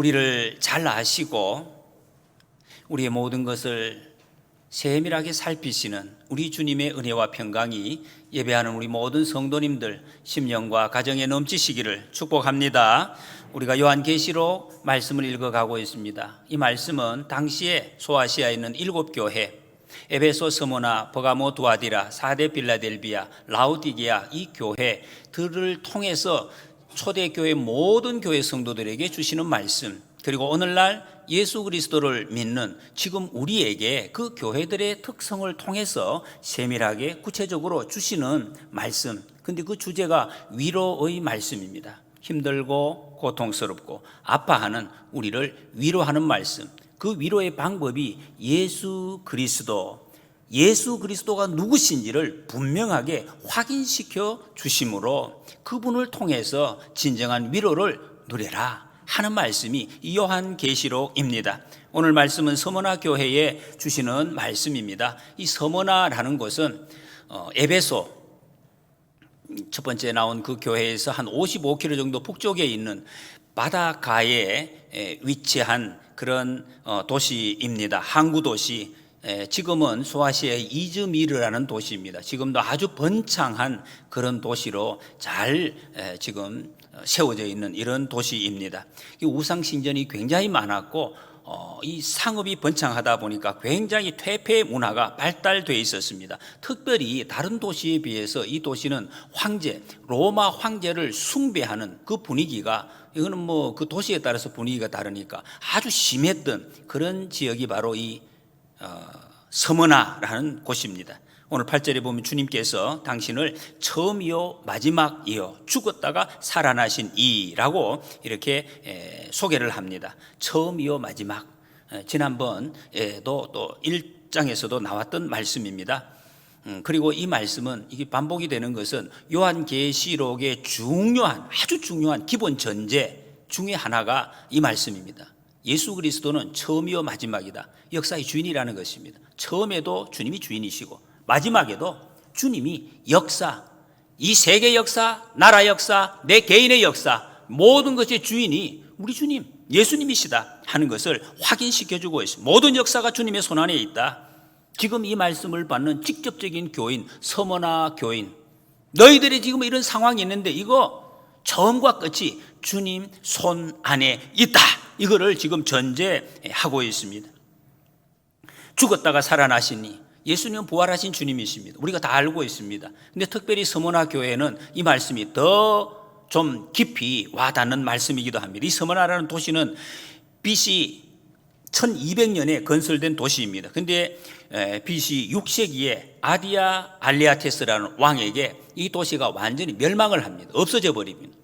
우리를 잘 아시고 우리의 모든 것을 세밀하게 살피시는 우리 주님의 은혜와 평강이 예배하는 우리 모든 성도님들 심령과 가정에 넘치시기를 축복합니다. 우리가 요한계시록 말씀을 읽어가고 있습니다. 이 말씀은 당시에 소아시아에 있는 7교회 에베소, 스무나, 버가모, 두아디라, 사데, 빌라델비아, 라우디게아 이 교회들을 통해서 초대교회 모든 교회 성도들에게 주시는 말씀, 그리고 오늘날 예수 그리스도를 믿는 지금 우리에게 그 교회들의 특성을 통해서 세밀하게 구체적으로 주시는 말씀. 근데 그 주제가 위로의 말씀입니다. 힘들고 고통스럽고 아파하는 우리를 위로하는 말씀. 그 위로의 방법이 예수 그리스도가 누구신지를 분명하게 확인시켜 주심으로 그분을 통해서 진정한 위로를 누려라 하는 말씀이 이 요한계시록입니다. 오늘 말씀은 서머나 교회에 주시는 말씀입니다. 이 서머나라는 곳은 에베소 첫 번째 나온 그 교회에서 한 55km 정도 북쪽에 있는 바닷가에 위치한 그런 도시입니다. 항구 도시. 지금은 소아시아의 이즈미르라는 도시입니다. 지금도 아주 번창한 그런 도시로 잘 지금 세워져 있는 이런 도시입니다. 우상 신전이 굉장히 많았고 이 상업이 번창하다 보니까 굉장히 퇴폐 문화가 발달되어 있었습니다. 특별히 다른 도시에 비해서 이 도시는 로마 황제를 숭배하는 그 분위기가, 이거는 뭐 그 도시에 따라서 분위기가 다르니까 아주 심했던 그런 지역이 바로 이 서머나라는 곳입니다. 오늘 8절에 보면 주님께서 당신을 처음이요 마지막이요 죽었다가 살아나신 이라고 이렇게 소개를 합니다. 처음이요 마지막. 지난번에도 또 1장에서도 나왔던 말씀입니다. 그리고 이 말씀은 이게 반복이 되는 것은 요한계시록의 아주 중요한 기본 전제 중에 하나가 이 말씀입니다. 예수 그리스도는 처음이요 마지막이다. 역사의 주인이라는 것입니다. 처음에도 주님이 주인이시고 마지막에도 주님이 역사, 이 세계 역사, 나라 역사, 내 개인의 역사, 모든 것의 주인이 우리 주님, 예수님이시다 하는 것을 확인시켜주고 있습니다. 모든 역사가 주님의 손안에 있다. 지금 이 말씀을 받는 직접적인 교인, 서머나 교인, 너희들이 지금 이런 상황이 있는데 이거 처음과 끝이 주님 손 안에 있다. 이거를 지금 전제하고 있습니다. 죽었다가 살아나시니 예수님은 부활하신 주님이십니다. 우리가 다 알고 있습니다. 근데 특별히 서머나 교회는 이 말씀이 더 좀 깊이 와닿는 말씀이기도 합니다. 이 서머나라는 도시는 BC 1200년에 건설된 도시입니다. 근데 BC 6세기에 아디아 알레아테스라는 왕에게 이 도시가 완전히 멸망을 합니다. 없어져 버립니다.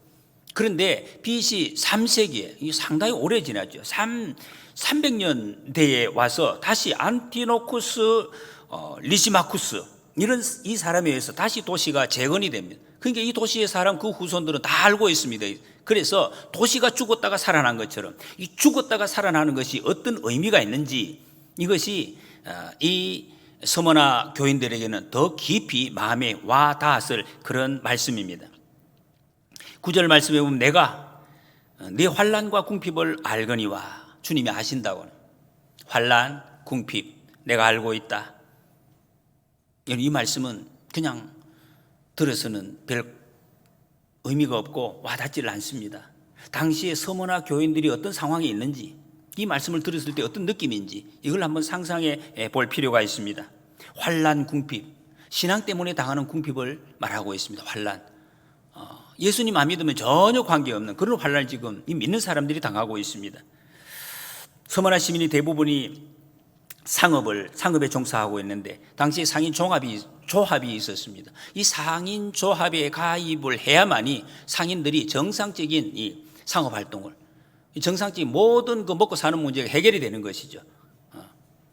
그런데 BC 3세기에 상당히 오래 지났죠. 300년대에 와서 다시 안티노쿠스 리시마쿠스 이 사람에 의해서 다시 도시가 재건이 됩니다. 그러니까 이 도시의 사람 그 후손들은 다 알고 있습니다. 그래서 도시가 죽었다가 살아난 것처럼 이 죽었다가 살아나는 것이 어떤 의미가 있는지 이것이 이 서머나 교인들에게는 더 깊이 마음에 와 닿았을 그런 말씀입니다. 9절 말씀에 보면 내가 네 환난과 궁핍을 알거니와, 주님이 아신다고. 환난, 궁핍 내가 알고 있다. 이 말씀은 그냥 들어서는 별 의미가 없고 와닿지를 않습니다. 당시에 서머나 교인들이 어떤 상황에 있는지, 이 말씀을 들었을 때 어떤 느낌인지 이걸 한번 상상해 볼 필요가 있습니다. 환난, 궁핍, 신앙 때문에 당하는 궁핍을 말하고 있습니다. 환난, 예수님 안 믿으면 전혀 관계없는 그런 환난을 지금 믿는 사람들이 당하고 있습니다. 서머나 시민이 대부분이 상업에 종사하고 있는데 당시에 상인 조합이 있었습니다. 이 상인 조합에 가입을 해야만이 상인들이 정상적인 이 상업 활동을, 정상적인 모든 그 먹고 사는 문제가 해결이 되는 것이죠.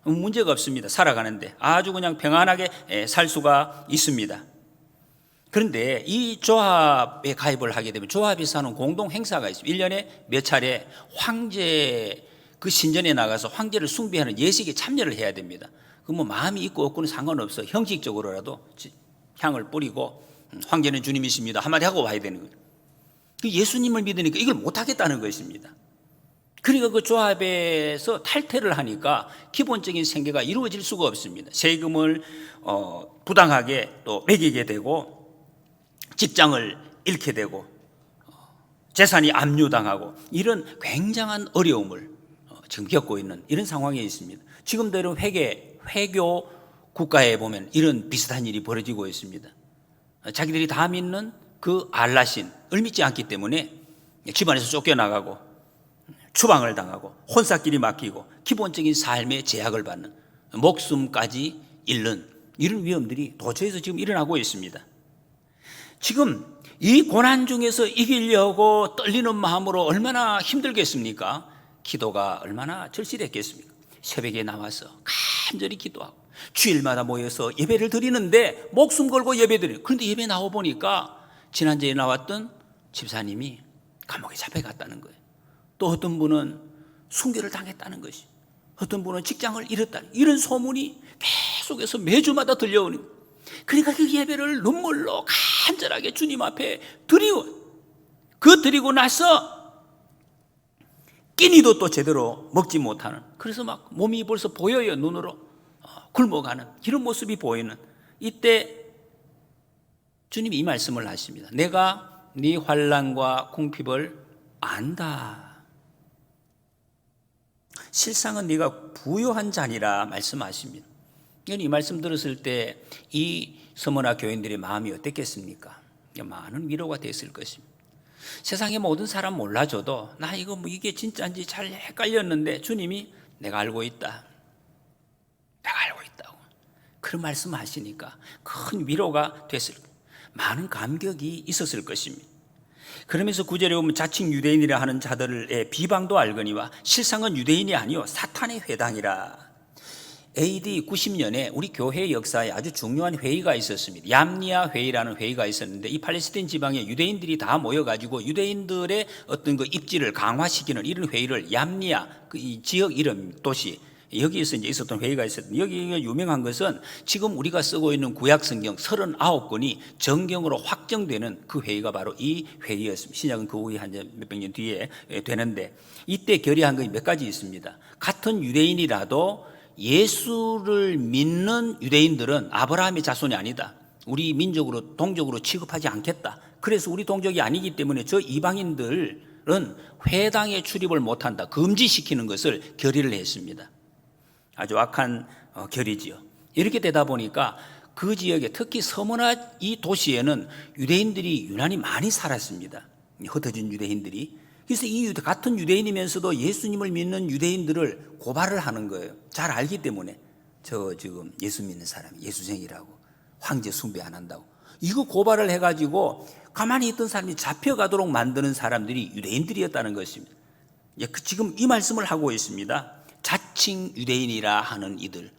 문제가 없습니다. 살아가는데 아주 그냥 평안하게 살 수가 있습니다. 그런데 이 조합에 가입을 하게 되면 조합에서 하는 공동 행사가 있습니다. 1년에 몇 차례 황제 그 신전에 나가서 황제를 숭배하는 예식에 참여를 해야 됩니다. 그 뭐 마음이 있고 없고는 상관없어. 형식적으로라도 향을 뿌리고 황제는 주님이십니다 한마디 하고 와야 되는 거예요. 그 예수님을 믿으니까 이걸 못하겠다는 것입니다. 그러니까 그 조합에서 탈퇴를 하니까 기본적인 생계가 이루어질 수가 없습니다. 세금을 부당하게 또 매기게 되고, 직장을 잃게 되고, 재산이 압류당하고, 이런 굉장한 어려움을 지금 겪고 있는 이런 상황에 있습니다. 지금대로 회교 국가에 보면 이런 비슷한 일이 벌어지고 있습니다. 자기들이 다 믿는 그 알라신을 믿지 않기 때문에 집안에서 쫓겨나가고, 추방을 당하고, 혼사끼리 막히고, 기본적인 삶의 제약을 받는, 목숨까지 잃는 이런 위험들이 도처에서 지금 일어나고 있습니다. 지금 이 고난 중에서 이기려고 떨리는 마음으로 얼마나 힘들겠습니까? 기도가 얼마나 절실했겠습니까? 새벽에 나와서 간절히 기도하고, 주일마다 모여서 예배를 드리는데 목숨 걸고 예배 드려요. 그런데 예배 나와 보니까 지난주에 나왔던 집사님이 감옥에 잡혀갔다는 거예요. 또 어떤 분은 순교를 당했다는 것이, 어떤 분은 직장을 잃었다는, 이런 소문이 계속해서 매주마다 들려오는 거예요. 그러니까 그 예배를 눈물로 간절하게 주님 앞에 드리고 나서 끼니도 또 제대로 먹지 못하는, 그래서 막 몸이 벌써 보여요. 눈으로 굶어가는 이런 모습이 보이는 이때 주님이 이 말씀을 하십니다. 내가 네 환난과 궁핍을 안다. 실상은 네가 부요한 자니라 말씀하십니다. 이 말씀 들었을 때 이 서머나 교인들의 마음이 어땠겠습니까? 많은 위로가 됐을 것입니다. 세상의 모든 사람 몰라줘도 나 이거 이게 진짜인지 잘 헷갈렸는데 주님이 내가 알고 있다. 내가 알고 있다고. 그런 말씀하시니까 큰 위로가 됐을 거예요. 많은 감격이 있었을 것입니다. 그러면서 9절에 보면 자칭 유대인이라 하는 자들의 비방도 알거니와 실상은 유대인이 아니요 사탄의 회당이라. AD 90년에 우리 교회 역사에 아주 중요한 회의가 있었습니다. 얌니아 회의라는 회의가 있었는데, 이 팔레스타인 지방에 유대인들이 다 모여가지고 유대인들의 어떤 그 입지를 강화시키는 이런 회의를, 얌니아 그 이 지역 이름 도시, 여기에서 이제 있었던 회의가 있었는데, 여기가 유명한 것은 지금 우리가 쓰고 있는 구약 성경 39권이 정경으로 확정되는 그 회의가 바로 이 회의였습니다. 신약은 그 후에 한 몇백 년 뒤에 되는데, 이때 결의한 것이 몇 가지 있습니다. 같은 유대인이라도 예수를 믿는 유대인들은 아브라함의 자손이 아니다. 우리 민족으로 동족으로 취급하지 않겠다. 그래서 우리 동족이 아니기 때문에 저 이방인들은 회당에 출입을 못한다. 금지시키는 것을 결의를 했습니다. 아주 악한 결의지요. 이렇게 되다 보니까 그 지역에, 특히 서머나 이 도시에는 유대인들이 유난히 많이 살았습니다. 흩어진 유대인들이. 그래서 이 같은 유대인이면서도 예수님을 믿는 유대인들을 고발을 하는 거예요. 잘 알기 때문에. 저 지금 예수 믿는 사람이 예수쟁이라고, 황제 숭배 안 한다고. 이거 고발을 해가지고 가만히 있던 사람이 잡혀가도록 만드는 사람들이 유대인들이었다는 것입니다. 지금 이 말씀을 하고 있습니다. 자칭 유대인이라 하는 이들,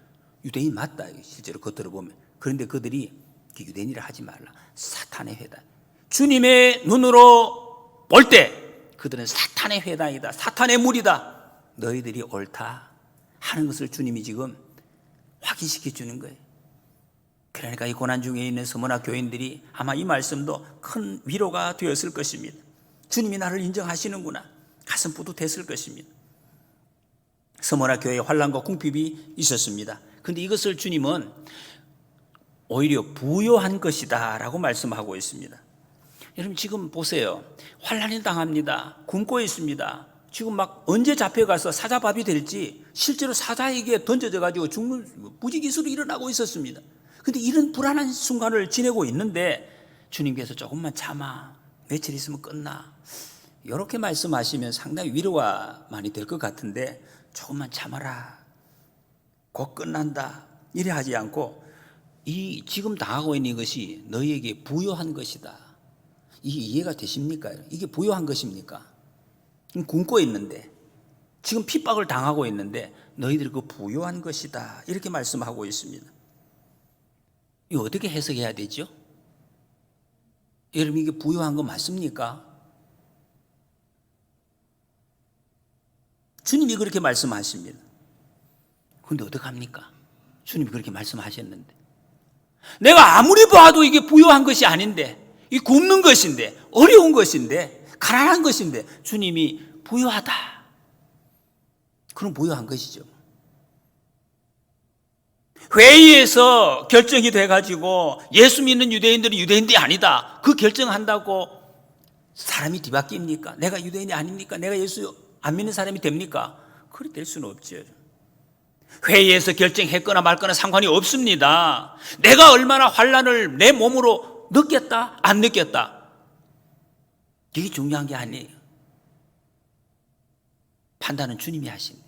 유대인 맞다 실제로 겉으로 보면. 그런데 그들이 유대인이라 하지 말라. 사탄의 회당. 주님의 눈으로 볼 때 그들은 사탄의 회당이다, 사탄의 무리다, 너희들이 옳다 하는 것을 주님이 지금 확인시켜 주는 거예요. 그러니까 이 고난 중에 있는 서머나 교인들이 아마 이 말씀도 큰 위로가 되었을 것입니다. 주님이 나를 인정하시는구나, 가슴 뿌듯했을 것입니다. 서머나 교회에 환난과 궁핍이 있었습니다. 그런데 이것을 주님은 오히려 부요한 것이다 라고 말씀하고 있습니다. 여러분 지금 보세요. 환난이 당합니다. 굶고 있습니다. 지금 막 언제 잡혀가서 사자밥이 될지, 실제로 사자에게 던져져 가지고 죽는 부지기수로 일어나고 있었습니다. 그런데 이런 불안한 순간을 지내고 있는데 주님께서 조금만 참아, 며칠 있으면 끝나, 이렇게 말씀하시면 상당히 위로가 많이 될 것 같은데, 조금만 참아라, 곧 끝난다 이래 하지 않고, 이 지금 당하고 있는 것이 너희에게 부요한 것이다. 이게 이해가 되십니까? 이게 부요한 것입니까? 굶고 있는데, 지금 핍박을 당하고 있는데 너희들 그 부요한 것이다 이렇게 말씀하고 있습니다. 이거 어떻게 해석해야 되죠? 여러분 이게 부요한 거 맞습니까? 주님이 그렇게 말씀하십니다. 그런데 어떡합니까? 주님이 그렇게 말씀하셨는데, 내가 아무리 봐도 이게 부요한 것이 아닌데, 이 굶는 것인데, 어려운 것인데, 가난한 것인데 주님이 부요하다, 그럼 부여한 것이죠. 회의에서 결정이 돼가지고 예수 믿는 유대인들은 유대인들이 아니다, 그 결정한다고 사람이 뒤바뀝니까? 내가 유대인이 아닙니까? 내가 예수 안 믿는 사람이 됩니까? 그리 될 수는 없죠. 회의에서 결정했거나 말거나 상관이 없습니다. 내가 얼마나 환난을 내 몸으로 느꼈다 안 느꼈다, 이게 중요한 게 아니에요. 판단은 주님이 하십니다.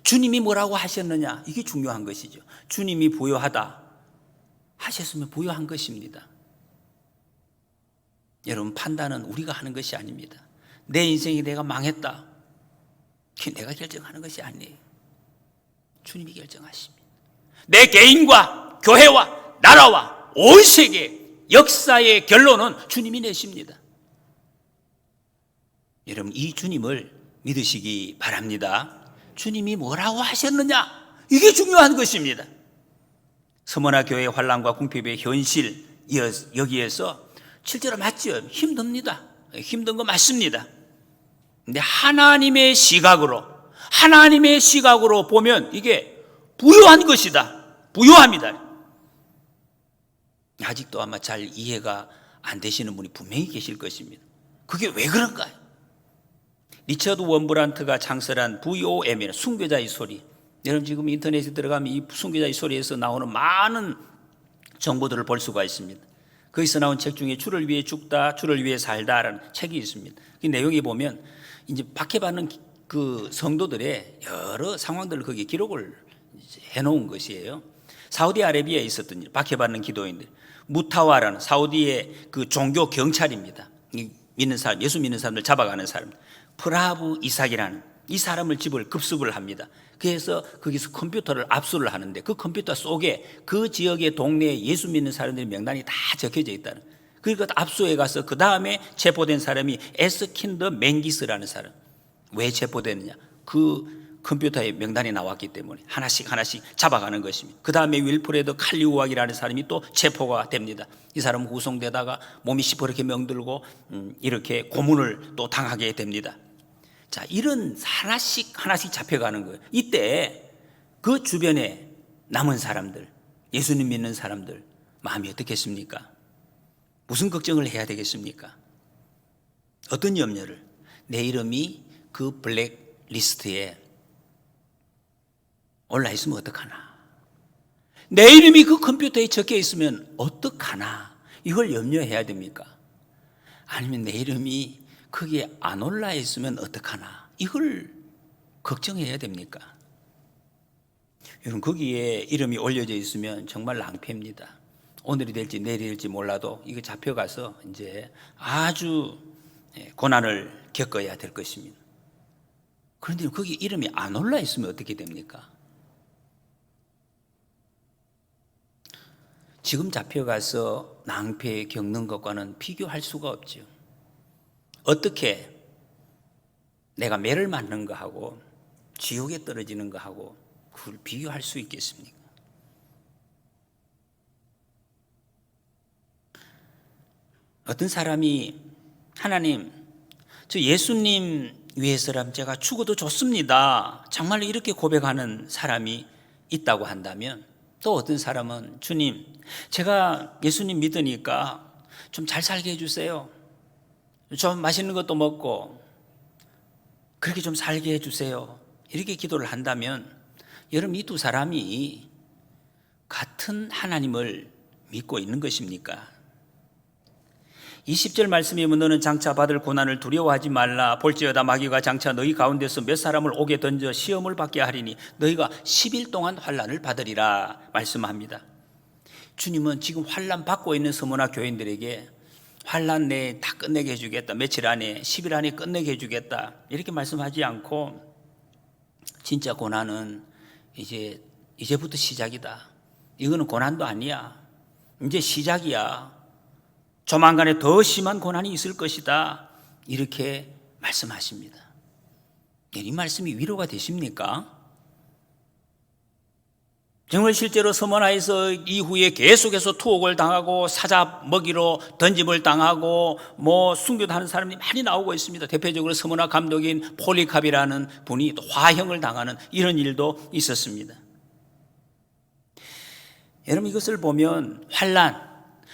주님이 뭐라고 하셨느냐, 이게 중요한 것이죠. 주님이 부여하다 하셨으면 부여한 것입니다. 여러분, 판단은 우리가 하는 것이 아닙니다. 내 인생이 내가 망했다, 그게 내가 결정하는 것이 아니에요. 주님이 결정하십니다. 내 개인과 교회와 나라와 온 세계 역사의 결론은 주님이 내십니다. 여러분, 이 주님을 믿으시기 바랍니다. 주님이 뭐라고 하셨느냐, 이게 중요한 것입니다. 서머나 교회의 환난과 궁핍의 현실, 여기에서 실제로 맞죠. 힘듭니다. 힘든 거 맞습니다. 근데 하나님의 시각으로 보면 이게 부요한 것이다, 부요합니다. 아직도 아마 잘 이해가 안 되시는 분이 분명히 계실 것입니다. 그게 왜 그런가요? 리처드 원브란트가 창설한 VOM이라는 순교자의 소리, 여러분 지금 인터넷에 들어가면 이 순교자의 소리에서 나오는 많은 정보들을 볼 수가 있습니다. 거기서 나온 책 중에 주를 위해 죽다, 주를 위해 살다라는 책이 있습니다. 그 내용에 보면 이제 박해받는 그 성도들의 여러 상황들을 거기에 기록을 해놓은 것이에요. 사우디아라비아에 있었던 일, 박해받는 기도인들, 무타와라는 사우디의 그 종교 경찰입니다. 믿는 사람, 예수 믿는 사람들 잡아가는 사람, 프라브 이삭이라는 이 사람을 집을 급습을 합니다. 그래서 거기서 컴퓨터를 압수를 하는데 그 컴퓨터 속에 그 지역의 동네에 예수 믿는 사람들의 명단이 다 적혀져 있다는. 그러니까 압수해 가서 그 다음에 체포된 사람이 에스킨더 맹기스라는 사람. 왜 체포되느냐? 그 컴퓨터에 명단이 나왔기 때문에 하나씩 잡아가는 것입니다. 그 다음에 윌프레드 칼리우악이라는 사람이 또 체포가 됩니다. 이 사람은 구속되다가 몸이 시퍼렇게 멍들고 이렇게 고문을 또 당하게 됩니다. 자, 이런 하나씩 잡혀가는 거예요. 이때 그 주변에 남은 사람들, 예수님 믿는 사람들 마음이 어떻겠습니까? 무슨 걱정을 해야 되겠습니까? 어떤 염려를? 내 이름이 그 블랙리스트에 올라 있으면 어떡하나? 내 이름이 그 컴퓨터에 적혀 있으면 어떡하나? 이걸 염려해야 됩니까? 아니면 내 이름이 거기에 안 올라 있으면 어떡하나? 이걸 걱정해야 됩니까? 여러분, 거기에 이름이 올려져 있으면 정말 낭패입니다. 오늘이 될지 내일이 될지 몰라도 이거 잡혀가서 이제 아주 고난을 겪어야 될 것입니다. 그런데 거기 이름이 안 올라 있으면 어떻게 됩니까? 지금 잡혀가서 낭패 겪는 것과는 비교할 수가 없죠. 어떻게 내가 매를 맞는 거하고 지옥에 떨어지는 거하고 그걸 비교할 수 있겠습니까? 어떤 사람이 하나님, 저 예수님 위해서라면 제가 죽어도 좋습니다, 정말로 이렇게 고백하는 사람이 있다고 한다면, 또 어떤 사람은 주님, 제가 예수님 믿으니까 좀 잘 살게 해주세요, 좀 맛있는 것도 먹고 그렇게 좀 살게 해주세요, 이렇게 기도를 한다면 여러분, 이 두 사람이 같은 하나님을 믿고 있는 것입니까? 20절 말씀에 보면 너는 장차 받을 고난을 두려워하지 말라. 볼지어다 마귀가 장차 너희 가운데서 몇 사람을 옥에 던져 시험을 받게 하리니 너희가 10일 동안 환난을 받으리라 말씀합니다. 주님은 지금 환난 받고 있는 서머나 교인들에게 환난 내에 다 끝내게 해주겠다, 며칠 안에 10일 안에 끝내게 해주겠다, 이렇게 말씀하지 않고 진짜 고난은 이제부터 시작이다, 이거는 고난도 아니야, 이제 시작이야, 조만간에 더 심한 고난이 있을 것이다, 이렇게 말씀하십니다. 이 말씀이 위로가 되십니까? 정말 실제로 서머나에서 이후에 계속해서 투옥을 당하고 사자 먹이로 던짐을 당하고 순교하는 사람이 많이 나오고 있습니다. 대표적으로 서머나 감독인 폴리캅이라는 분이 또 화형을 당하는 이런 일도 있었습니다. 여러분, 이것을 보면 환난,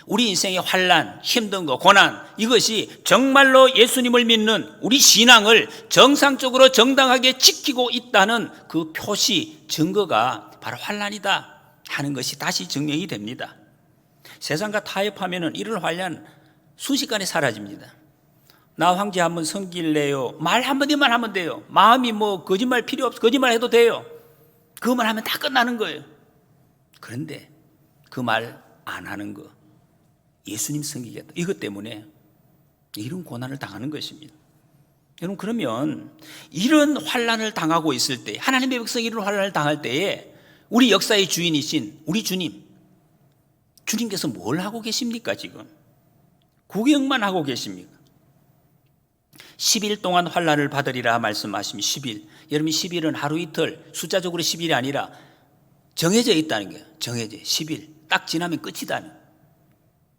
우리 인생의 환난, 힘든 거, 고난, 이것이 정말로 예수님을 믿는 우리 신앙을 정상적으로 정당하게 지키고 있다는 그 표시, 증거가 바로 환난이다 하는 것이 다시 증명이 됩니다. 세상과 타협하면 이런 환난 순식간에 사라집니다. 나 황제 한번 섬길래요. 말 한마디만 하면 돼요. 마음이 거짓말 필요 없어. 거짓말 해도 돼요. 그것만 하면 다 끝나는 거예요. 그런데 그 말 안 하는 거, 예수님 섬기겠다, 이것 때문에 이런 고난을 당하는 것입니다. 여러분, 그러면 이런 환난을 당하고 있을 때, 하나님의 백성이 이런 환난을 당할 때에 우리 역사의 주인이신 우리 주님께서 뭘 하고 계십니까? 지금 구경만 하고 계십니까? 10일 동안 환난을 받으리라 말씀하시면 10일, 여러분 10일은 하루 이틀, 숫자적으로 10일이 아니라 정해져 있다는 거예요. 정해져 10일 딱 지나면 끝이다.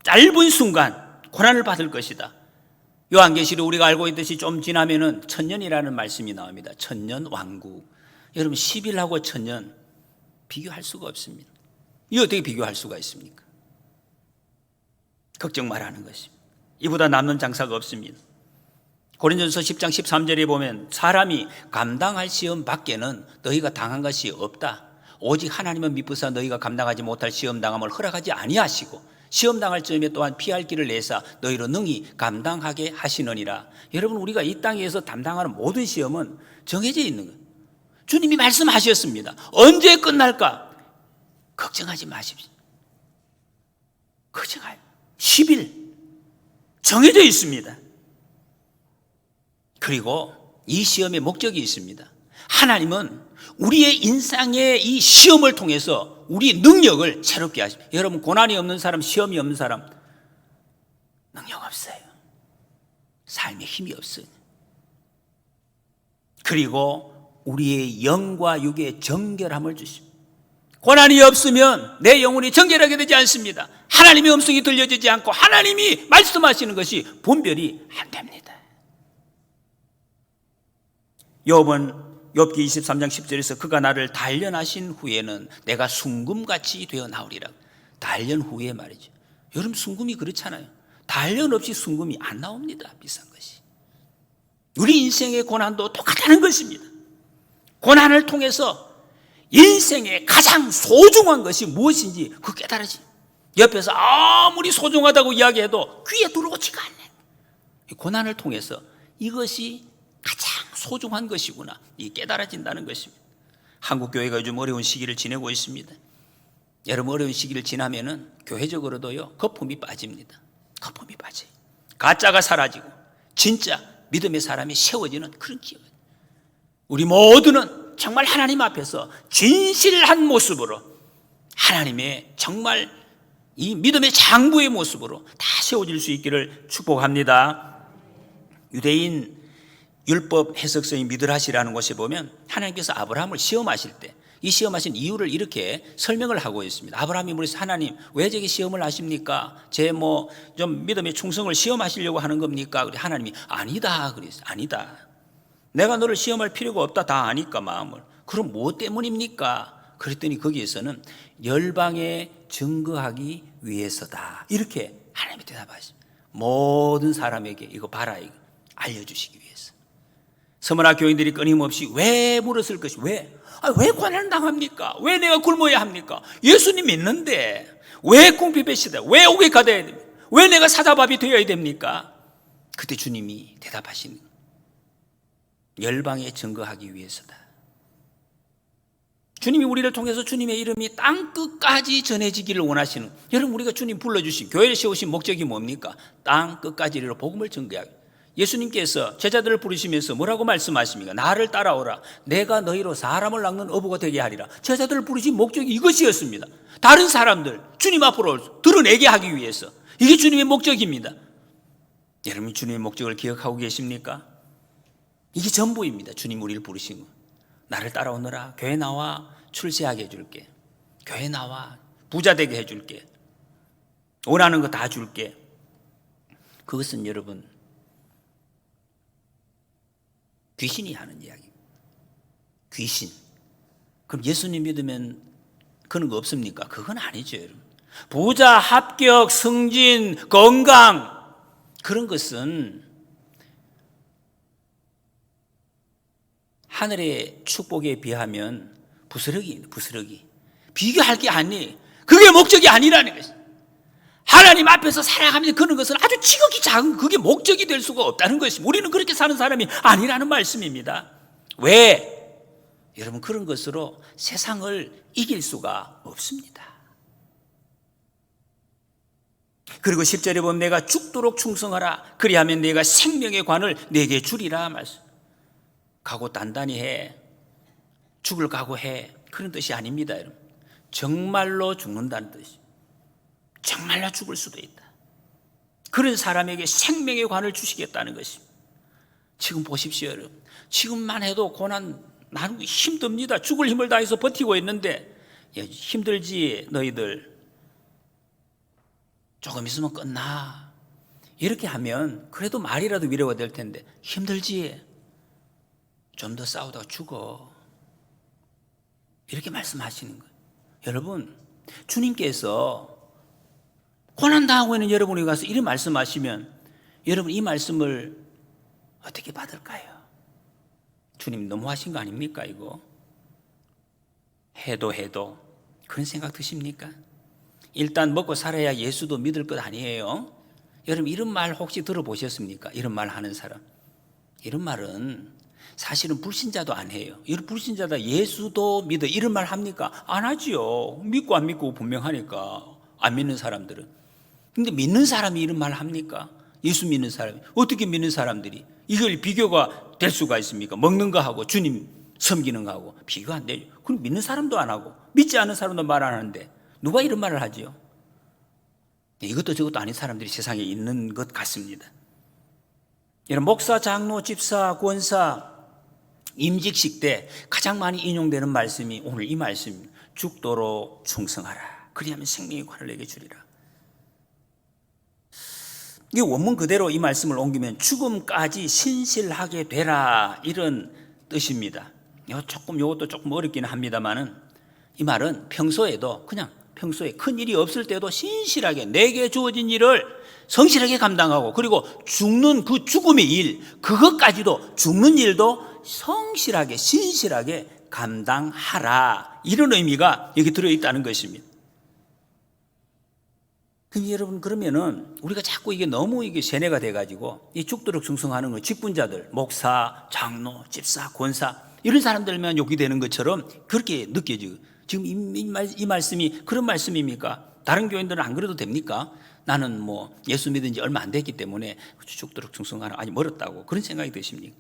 짧은 순간 고난을 받을 것이다. 요한계시록 우리가 알고 있듯이 좀 지나면은 천년이라는 말씀이 나옵니다. 천년 왕국. 여러분 10일하고 천년 비교할 수가 없습니다. 이거 어떻게 비교할 수가 있습니까? 걱정 말라는 것입니다. 이보다 남는 장사가 없습니다. 고린도전서 10장 13절에 보면 사람이 감당할 시험 밖에는 너희가 당한 것이 없다. 오직 하나님은 미쁘사 너희가 감당하지 못할 시험 당함을 허락하지 아니하시고 시험 당할 점에 또한 피할 길을 내사 너희로 능히 감당하게 하시느니라. 여러분, 우리가 이 땅에서 담당하는 모든 시험은 정해져 있는 거예요. 주님이 말씀하셨습니다. 언제 끝날까? 걱정하지 마십시오. 걱정하요. 10일 정해져 있습니다. 그리고 이 시험의 목적이 있습니다. 하나님은 우리의 인생의 이 시험을 통해서 우리 능력을 새롭게 하십니다. 여러분, 고난이 없는 사람, 시험이 없는 사람 능력 없어요. 삶에 힘이 없어요. 그리고 우리의 영과 육의 정결함을 주십니다. 고난이 없으면 내 영혼이 정결하게 되지 않습니다. 하나님의 음성이 들려지지 않고 하나님이 말씀하시는 것이 분별이 안 됩니다. 욥기 23장 10절에서 그가 나를 단련하신 후에는 내가 순금같이 되어 나오리라. 단련 후에 말이죠. 여러분, 순금이 그렇잖아요. 단련 없이 순금이 안 나옵니다. 비싼 것이. 우리 인생의 고난도 똑같다는 것입니다. 고난을 통해서 인생의 가장 소중한 것이 무엇인지 그 깨달아지. 옆에서 아무리 소중하다고 이야기해도 귀에 들어오지가 않네. 고난을 통해서 이것이 가장 소중한 것이구나, 이 깨달아진다는 것입니다. 한국 교회가 요즘 어려운 시기를 지내고 있습니다. 여러분, 어려운 시기를 지나면은 교회적으로도요 거품이 빠집니다. 거품이 빠져요. 가짜가 사라지고 진짜 믿음의 사람이 세워지는 그런 기회. 우리 모두는 정말 하나님 앞에서 진실한 모습으로 하나님의 정말 이 믿음의 장부의 모습으로 다 세워질 수 있기를 축복합니다. 유대인 율법 해석서인 미드라시라는 곳에 보면 하나님께서 아브라함을 시험하실 때 이 시험하신 이유를 이렇게 설명을 하고 있습니다. 아브라함이 물어서 하나님 왜 저게 시험을 하십니까? 제 좀 믿음의 충성을 시험하시려고 하는 겁니까? 그래 하나님이 아니다 그랬어요. 아니다. 내가 너를 시험할 필요가 없다 다 아니까 마음을. 그럼 뭐 때문입니까? 그랬더니 거기에서는 열방에 증거하기 위해서다. 이렇게 하나님이 대답하십니다. 모든 사람에게 이거 봐라 이거 알려주시기 위해서. 서머나 교인들이 끊임없이 왜 물었을 것이 왜 고난을 당합니까? 왜 내가 굶어야 합니까? 예수님 믿는데 왜 궁핍의 시대, 왜 오게가 돼야 됩니까? 왜 내가 사자밥이 되어야 됩니까? 그때 주님이 대답하시는 열방에 증거하기 위해서다. 주님이 우리를 통해서 주님의 이름이 땅끝까지 전해지기를 원하시는, 여러분 우리가 주님 불러주신 교회를 세우신 목적이 뭡니까? 땅끝까지 이르러 복음을 증거하기. 예수님께서 제자들을 부르시면서 뭐라고 말씀하십니까? 나를 따라오라. 내가 너희로 사람을 낚는 어부가 되게 하리라. 제자들을 부르신 목적이 이것이었습니다. 다른 사람들 주님 앞으로 드러내게 하기 위해서. 이게 주님의 목적입니다. 여러분 주님의 목적을 기억하고 계십니까? 이게 전부입니다. 주님 우리를 부르신 거. 나를 따라오너라. 교회 나와 출세하게 해줄게. 교회 나와. 부자 되게 해줄게. 원하는 거 다 줄게. 그것은 여러분 귀신이 하는 이야기입니다. 귀신. 그럼 예수님 믿으면 그런 거 없습니까? 그건 아니죠, 여러분. 부자, 합격, 승진, 건강, 그런 것은 하늘의 축복에 비하면 부스러기입니다. 부스러기. 비교할 게 아니에요. 그게 목적이 아니라는 것이죠. 하나님 앞에서 살아가면서 그런 것은 아주 지극히 작은, 그게 목적이 될 수가 없다는 것입니다. 우리는 그렇게 사는 사람이 아니라는 말씀입니다. 왜? 여러분, 그런 것으로 세상을 이길 수가 없습니다. 그리고 10절에 보면 내가 죽도록 충성하라. 그리하면 내가 생명의 관을 내게 주리라 말씀. 각오 단단히 해. 죽을 각오해. 그런 뜻이 아닙니다, 여러분. 정말로 죽는다는 뜻이. 정말로 죽을 수도 있다. 그런 사람에게 생명의 관을 주시겠다는 것입니다. 지금 보십시오, 여러분. 지금만 해도 고난 나는 힘듭니다. 죽을 힘을 다해서 버티고 있는데, 힘들지 너희들. 조금 있으면 끝나. 이렇게 하면 그래도 말이라도 위로가 될 텐데, 힘들지? 좀 더 싸우다가 죽어. 이렇게 말씀하시는 거예요. 여러분, 주님께서 고난당하고 있는 여러분이 가서 이런 말씀하시면 여러분 이 말씀을 어떻게 받을까요? 주님 너무하신 거 아닙니까 이거? 해도 그런 생각 드십니까? 일단 먹고 살아야 예수도 믿을 것 아니에요? 여러분 이런 말 혹시 들어보셨습니까? 이런 말 하는 사람. 이런 말은 사실은 불신자도 안 해요. 이런 불신자다 예수도 믿어 이런 말 합니까? 안 하지요. 믿고 안 믿고 분명하니까. 안 믿는 사람들은. 근데 믿는 사람이 이런 말 합니까? 예수 믿는 사람이. 어떻게 믿는 사람들이 이걸 비교가 될 수가 있습니까? 먹는 거 하고 주님 섬기는 거 하고 비교 안 되죠. 그럼 믿는 사람도 안 하고 믿지 않는 사람도 말 안 하는데 누가 이런 말을 하지요? 이것도 저것도 아닌 사람들이 세상에 있는 것 같습니다. 이런 목사, 장로, 집사, 권사, 임직식 때 가장 많이 인용되는 말씀이 오늘 이 말씀입니다. 죽도록 충성하라. 그리하면 생명의 관을 내게 주리라. 이 원문 그대로 이 말씀을 옮기면 죽음까지 신실하게 되라 이런 뜻입니다. 이것도 조금 어렵긴 합니다만은 이 말은 평소에도 그냥 평소에 큰 일이 없을 때도 신실하게 내게 주어진 일을 성실하게 감당하고 그리고 죽는 그 죽음의 일 그것까지도 죽는 일도 성실하게 신실하게 감당하라 이런 의미가 여기 들어있다는 것입니다. 그럼 여러분 그러면은 우리가 자꾸 이게 너무 이게 세뇌가 돼가지고 이 죽도록 충성하는 거 직분자들 목사, 장로, 집사, 권사 이런 사람들만 욕이 되는 것처럼 그렇게 느껴지고 지금 이 말씀이 그런 말씀입니까? 다른 교인들은 안 그래도 됩니까? 나는 뭐 예수 믿은 지 얼마 안 됐기 때문에 죽도록 충성하는 아직 멀었다고 그런 생각이 드십니까?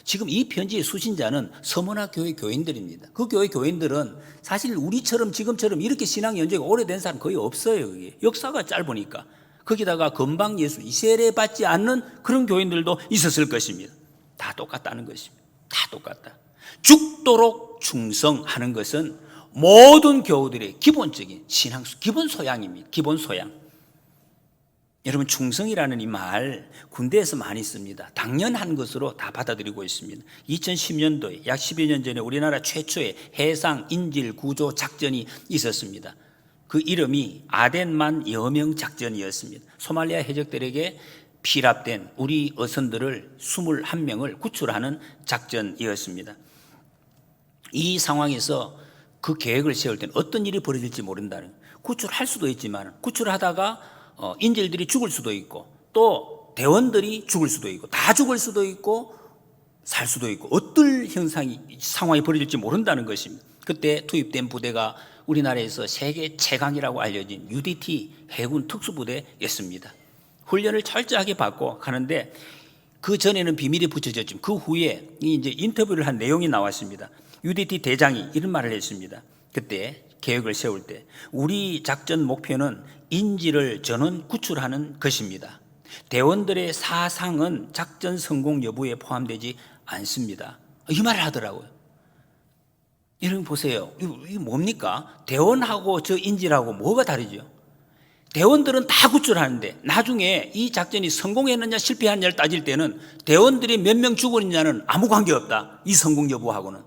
지금 이 편지의 수신자는 서머나 교회 교인들입니다. 그 교회 교인들은 사실 우리처럼 지금처럼 이렇게 신앙 연주가 오래된 사람 거의 없어요. 그게. 역사가 짧으니까. 거기다가 건방 예수, 세례 받지 않는 그런 교인들도 있었을 것입니다. 다 똑같다는 것입니다. 다 똑같다. 죽도록 충성하는 것은 모든 교우들의 기본적인 신앙, 기본 소양입니다. 기본 소양. 여러분 충성이라는 이 말 군대에서 많이 씁니다. 당연한 것으로 다 받아들이고 있습니다. 2010년도에 약 10여 년 전에 우리나라 최초의 해상 인질 구조 작전이 있었습니다. 그 이름이 아덴만 여명 작전이었습니다. 소말리아 해적들에게 피랍된 우리 어선들을 21명을 구출하는 작전이었습니다. 이 상황에서 그 계획을 세울 때는 어떤 일이 벌어질지 모른다는 구출할 수도 있지만 구출하다가 인질들이 죽을 수도 있고 또 대원들이 죽을 수도 있고 다 죽을 수도 있고 살 수도 있고 어떤 상황이 벌어질지 모른다는 것입니다. 그때 투입된 부대가 우리나라에서 세계 최강이라고 알려진 UDT 해군 특수부대였습니다. 훈련을 철저하게 받고 가는데 그 전에는 비밀이 붙여졌지만 그 후에 이제 인터뷰를 한 내용이 나왔습니다. UDT 대장이 이런 말을 했습니다. 그때 계획을 세울 때 우리 작전 목표는 인질을 전원 구출하는 것입니다. 대원들의 사상은 작전 성공 여부에 포함되지 않습니다. 이 말을 하더라고요. 여러분 보세요. 이거 뭡니까? 대원하고 저 인질하고 뭐가 다르죠? 대원들은 다 구출하는데 나중에 이 작전이 성공했느냐 실패했느냐를 따질 때는 대원들이 몇 명 죽었느냐는 아무 관계없다. 이 성공 여부하고는.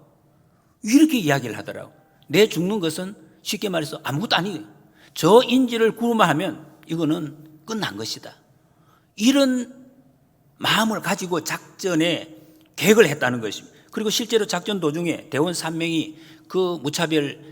이렇게 이야기를 하더라고. 내 죽는 것은 쉽게 말해서 아무것도 아니에요. 저 인질을 구로만 하면 이거는 끝난 것이다. 이런 마음을 가지고 작전에 계획을 했다는 것입니다. 그리고 실제로 작전 도중에 대원 3명이 그 무차별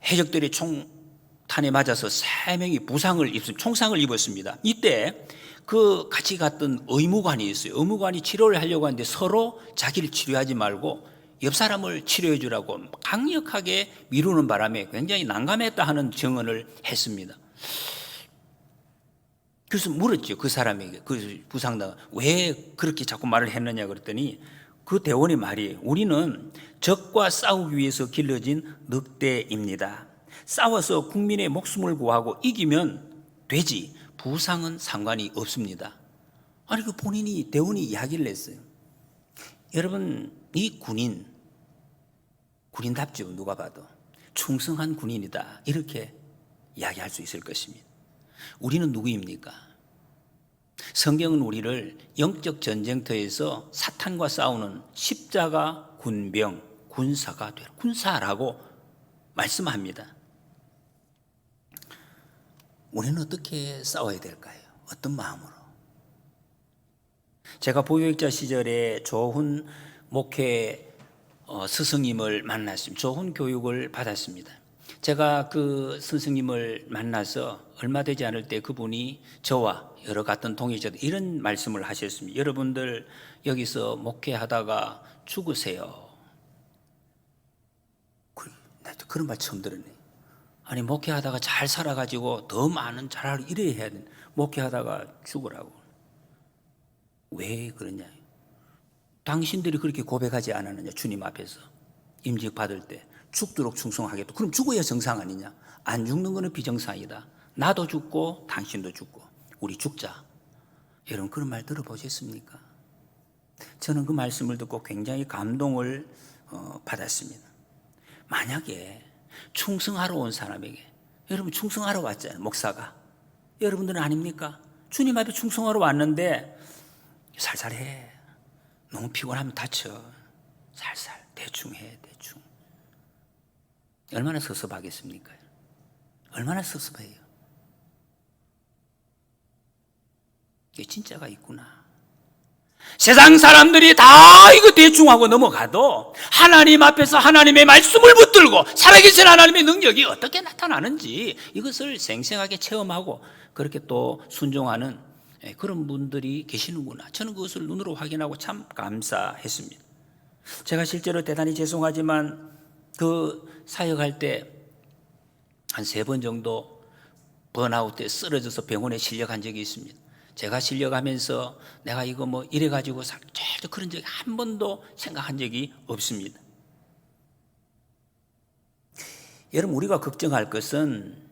해적들의 총탄에 맞아서 3명이 부상을 총상을 입었습니다. 이때 그 같이 갔던 의무관이 있어요. 의무관이 치료를 하려고 하는데 서로 자기를 치료하지 말고 옆 사람을 치료해 주라고 강력하게 미루는 바람에 굉장히 난감했다 하는 증언을 했습니다. 그래서 물었죠. 그 사람에게, 그 부상당 왜 그렇게 자꾸 말을 했느냐 그랬더니 그 대원의 말이 우리는 적과 싸우기 위해서 길러진 늑대입니다. 싸워서 국민의 목숨을 구하고 이기면 되지 부상은 상관이 없습니다. 아니 그 본인이 대원이 이야기를 했어요. 여러분 이 군인답죠. 누가 봐도 충성한 군인이다 이렇게 이야기할 수 있을 것입니다. 우리는 누구입니까? 성경은 우리를 영적 전쟁터에서 사탄과 싸우는 십자가 군병, 군사가 되라, 군사라고 말씀합니다. 우리는 어떻게 싸워야 될까요? 어떤 마음으로? 제가 보육자 시절에 조훈 목회 스승님을 만났습니다. 조훈 교육을 받았습니다. 제가 그 스승님을 만나서 얼마 되지 않을 때 그분이 저와 여러 같은 동의자들 이런 말씀을 하셨습니다. 여러분들 여기서 목회하다가 죽으세요. 나도 그런 말 처음 들었네. 아니 목회하다가 잘 살아가지고 더 많은 자라를 이래야 해야 돼. 목회하다가 죽으라고. 왜 그러냐? 당신들이 그렇게 고백하지 않았느냐? 주님 앞에서 임직 받을 때 죽도록 충성하겠다. 그럼 죽어야 정상 아니냐? 안 죽는 거는 비정상이다. 나도 죽고 당신도 죽고 우리 죽자. 여러분 그런 말 들어보셨습니까? 저는 그 말씀을 듣고 굉장히 감동을 받았습니다. 만약에 충성하러 온 사람에게, 여러분 충성하러 왔잖아요. 목사가. 여러분들은 아닙니까? 주님 앞에 충성하러 왔는데 살살해. 너무 피곤하면 다쳐. 살살 대충 해. 대충. 얼마나 섭섭하겠습니까? 얼마나 섭섭해요. 이게 진짜가 있구나. 세상 사람들이 다 이거 대충 하고 넘어가도 하나님 앞에서 하나님의 말씀을 붙들고 살아계신 하나님의 능력이 어떻게 나타나는지 이것을 생생하게 체험하고 그렇게 또 순종하는 그런 분들이 계시는구나. 저는 그것을 눈으로 확인하고 참 감사했습니다. 제가 실제로 대단히 죄송하지만 그 사역할 때 한 3번 정도 번아웃 때 쓰러져서 병원에 실려간 적이 있습니다. 제가 실려가면서 내가 이거 뭐 이래가지고 절대 그런 적이 한 번도 생각한 적이 없습니다. 여러분 우리가 걱정할 것은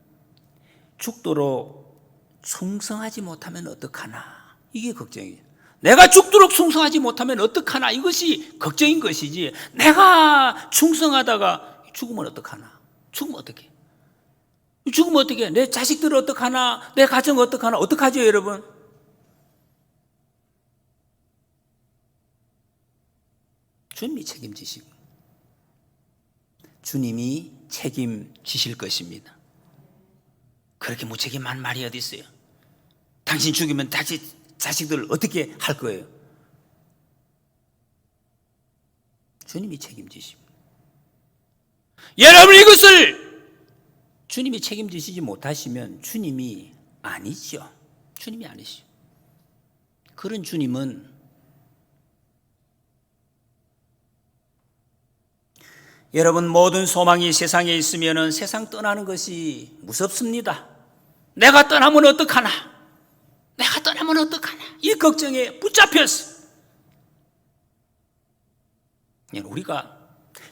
죽도록 충성하지 못하면 어떡하나 이게 걱정이에요. 내가 죽도록 충성하지 못하면 어떡하나 이것이 걱정인 것이지 내가 충성하다가 죽으면 어떡하나. 죽으면 어떡해? 죽으면 어떡해? 내 자식들은 어떡하나? 내 가정 어떡하나? 어떡하죠 여러분? 주님이 책임지시고 주님이 책임지실 것입니다. 그렇게 무책임한 말이 어디 있어요? 당신 죽이면 자식들 어떻게 할 거예요? 주님이 책임지십니다. 여러분 이것을 주님이 책임지시지 못하시면 주님이 아니죠. 주님이 아니시죠. 그런 주님은 여러분 모든 소망이 세상에 있으면 세상 떠나는 것이 무섭습니다. 내가 떠나면 어떡하나? 내가 떠나면 어떡하나? 이 걱정에 붙잡혔어. 우리가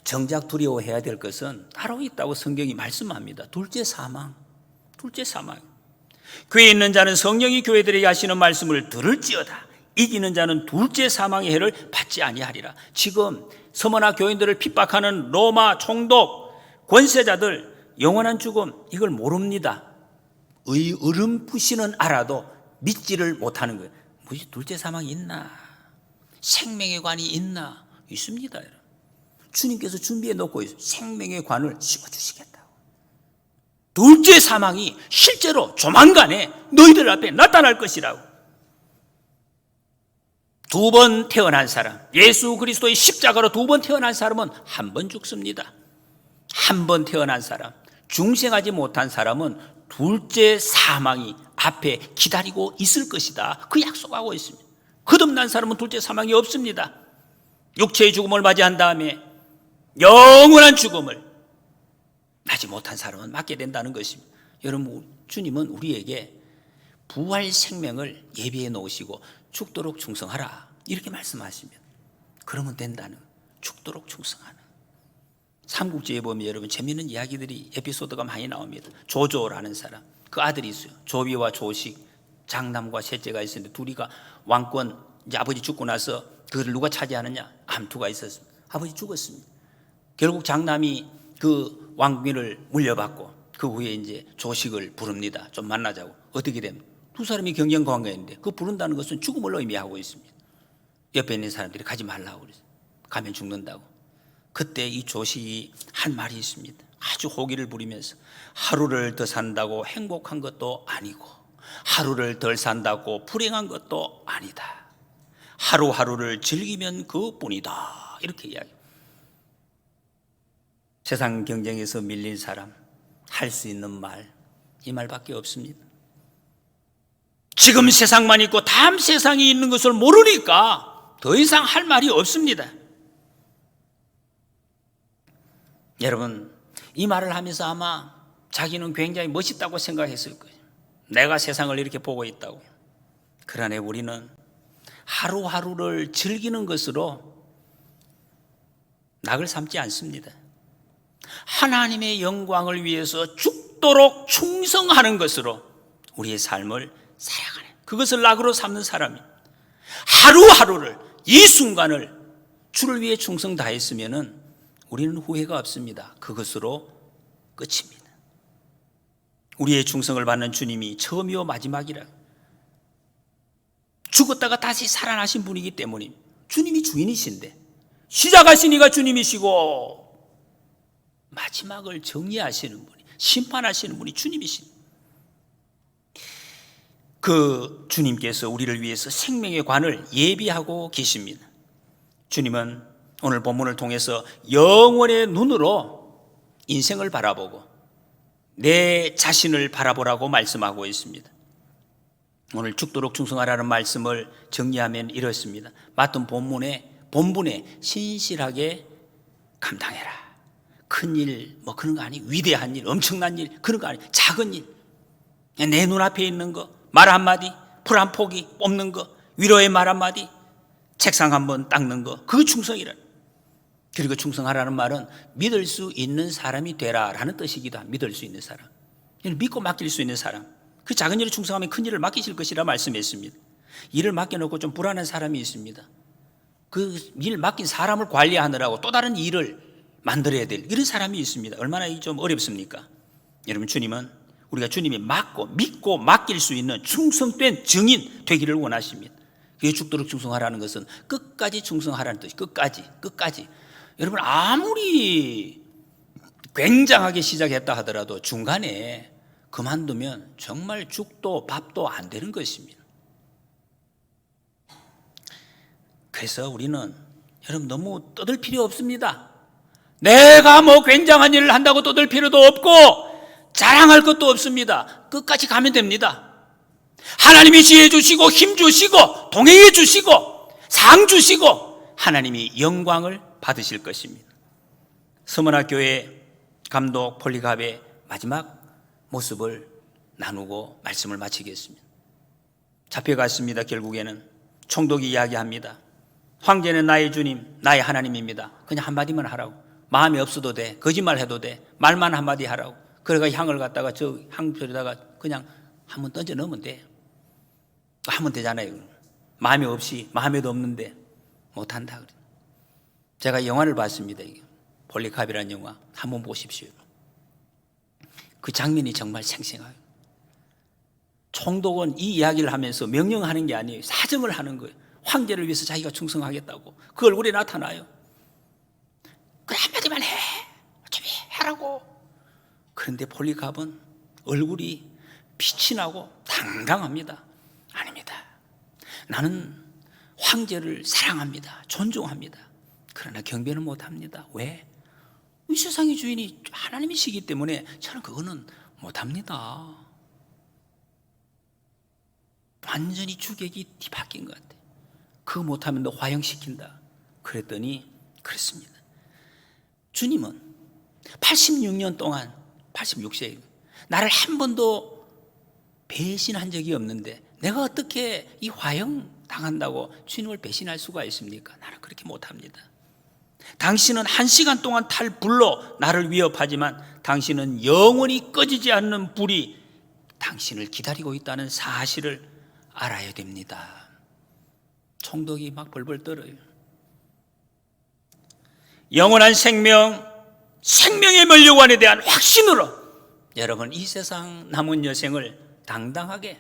정작 두려워해야 될 것은 따로 있다고 성경이 말씀합니다. 둘째 사망. 둘째 사망. 교회에 있는 자는 성령이 교회들에게 하시는 말씀을 들을지어다. 이기는 자는 둘째 사망의 해를 받지 아니하리라. 지금 서머나 교인들을 핍박하는 로마 총독, 권세자들 영원한 죽음 이걸 모릅니다. 어렴풋이는 알아도 믿지를 못하는 거예요. 뭐지, 둘째 사망이 있나? 생명의 관이 있나? 있습니다. 주님께서 준비해 놓고 있어요. 생명의 관을 씌워주시겠다고. 둘째 사망이 실제로 조만간에 너희들 앞에 나타날 것이라고. 두 번 태어난 사람, 예수 그리스도의 십자가로 두 번 태어난 사람은 한 번 죽습니다. 한 번 태어난 사람, 중생하지 못한 사람은 둘째 사망이 앞에 기다리고 있을 것이다. 그 약속하고 있습니다. 거듭난 사람은 둘째 사망이 없습니다. 육체의 죽음을 맞이한 다음에 영원한 죽음을 맞지 못한 사람은 맞게 된다는 것입니다. 여러분, 주님은 우리에게 부활 생명을 예비해 놓으시고 죽도록 충성하라 이렇게 말씀하시면 그러면 된다는, 죽도록 충성하는. 삼국지에 보면 여러분 재미있는 이야기들이, 에피소드가 많이 나옵니다. 조조라는 사람, 그 아들이 있어요. 조비와 조식, 장남과 셋째가 있었는데 둘이가 왕권, 이제 아버지 죽고 나서 그걸 누가 차지하느냐, 암투가 있었습니다. 아버지 죽었습니다. 결국 장남이 그 왕위를 물려받고 그 후에 이제 조식을 부릅니다. 좀 만나자고. 어떻게 됩니까? 두 사람이 경쟁 관계인데 그 부른다는 것은 죽음을 의미하고 있습니다. 옆에 있는 사람들이 가지 말라고 그랬어요. 가면 죽는다고. 그때 이 조식이 한 말이 있습니다. 아주 호기를 부리면서 하루를 더 산다고 행복한 것도 아니고 하루를 덜 산다고 불행한 것도 아니다. 하루하루를 즐기면 그뿐이다. 이렇게 이야기합니다. 세상 경쟁에서 밀린 사람 할 수 있는 말, 이 말밖에 없습니다. 지금 세상만 있고 다음 세상이 있는 것을 모르니까 더 이상 할 말이 없습니다. 여러분, 이 말을 하면서 아마 자기는 굉장히 멋있다고 생각했을 거예요. 내가 세상을 이렇게 보고 있다고. 그러나 우리는 하루하루를 즐기는 것으로 낙을 삼지 않습니다. 하나님의 영광을 위해서 죽도록 충성하는 것으로 우리의 삶을 살아가는, 그것을 낙으로 삼는 사람이 하루하루를, 이 순간을 주를 위해 충성 다했으면 우리는 후회가 없습니다. 그것으로 끝입니다. 우리의 충성을 받는 주님이 처음이요 마지막이라, 죽었다가 다시 살아나신 분이기 때문입니다. 주님이 주인이신데 시작하신 이가 주님이시고 마지막을 정리하시는 분이, 심판하시는 분이 주님이십니다. 그 주님께서 우리를 위해서 생명의 관을 예비하고 계십니다. 주님은 오늘 본문을 통해서 영원의 눈으로 인생을 바라보고 내 자신을 바라보라고 말씀하고 있습니다. 오늘 죽도록 충성하라는 말씀을 정리하면 이렇습니다. 맡은 본분에 신실하게 감당해라. 큰일, 뭐 그런 거 아니, 위대한 일, 엄청난 일, 그런 거 아니, 작은 일, 내 눈앞에 있는 거, 말 한마디, 풀 한 포기 뽑는 거, 위로의 말 한마디, 책상 한번 닦는 거, 그거 충성이라. 그리고 충성하라는 말은 믿을 수 있는 사람이 되라라는 뜻이기도 합니다. 믿을 수 있는 사람, 믿고 맡길 수 있는 사람. 그 작은 일에 충성하면 큰 일을 맡기실 것이라 말씀했습니다. 일을 맡겨놓고 좀 불안한 사람이 있습니다. 그 일 맡긴 사람을 관리하느라고 또 다른 일을 만들어야 될 이런 사람이 있습니다. 얼마나 좀 어렵습니까? 여러분, 주님은 우리가 주님이 믿고 맡길 수 있는 충성된 증인 되기를 원하십니다. 그게 죽도록 충성하라는 것은 끝까지 충성하라는 뜻이, 끝까지. 여러분, 아무리 굉장하게 시작했다 하더라도 중간에 그만두면 정말 죽도 밥도 안 되는 것입니다. 그래서 우리는 여러분 너무 떠들 필요 없습니다. 내가 뭐 굉장한 일을 한다고 떠들 필요도 없고 자랑할 것도 없습니다. 끝까지 가면 됩니다. 하나님이 지혜 주시고 힘 주시고 동행해 주시고 상 주시고 하나님이 영광을 받으실 것입니다. 서머나 교회 감독 폴리갑의 마지막 모습을 나누고 말씀을 마치겠습니다. 잡혀갔습니다. 결국에는 총독이 이야기합니다. 황제는 나의 주님, 나의 하나님입니다. 그냥 한마디만 하라고. 마음이 없어도 돼. 거짓말 해도 돼. 말만 한마디 하라고. 그래가 향을 갖다가 저 향표에다가 그냥 한번 던져 넣으면 돼. 하면 되잖아요. 마음이 없이, 마음에도 없는데 못한다. 제가 영화를 봤습니다. 폴리캅이라는 영화 한번 보십시오. 그 장면이 정말 생생해요. 총독은 이 이야기를 하면서 명령하는 게 아니에요. 사정을 하는 거예요. 황제를 위해서 자기가 충성하겠다고. 그 얼굴에 나타나요. 그 한마디만 해. 어차피 해라고. 그런데 폴리캅은 얼굴이 빛이 나고 당당합니다. 아닙니다. 나는 황제를 사랑합니다. 존중합니다. 그러나 경배는 못합니다. 왜? 이 세상의 주인이 하나님이시기 때문에 저는 그거는 못합니다. 완전히 주객이 뒤바뀐 것 같아요. 그거 못하면 너 화형시킨다. 그랬더니 그렇습니다. 주님은 86년 동안 86세 나를 한 번도 배신한 적이 없는데 내가 어떻게 이 화형 당한다고 주님을 배신할 수가 있습니까? 나는 그렇게 못합니다. 당신은 1시간 동안 탈 불로 나를 위협하지만 당신은 영원히 꺼지지 않는 불이 당신을 기다리고 있다는 사실을 알아야 됩니다. 총독이 막 벌벌 떨어요. 영원한 생명, 생명의 면류관에 대한 확신으로 여러분 이 세상 남은 여생을 당당하게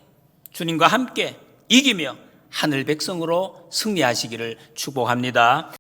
주님과 함께 이기며 하늘 백성으로 승리하시기를 축복합니다.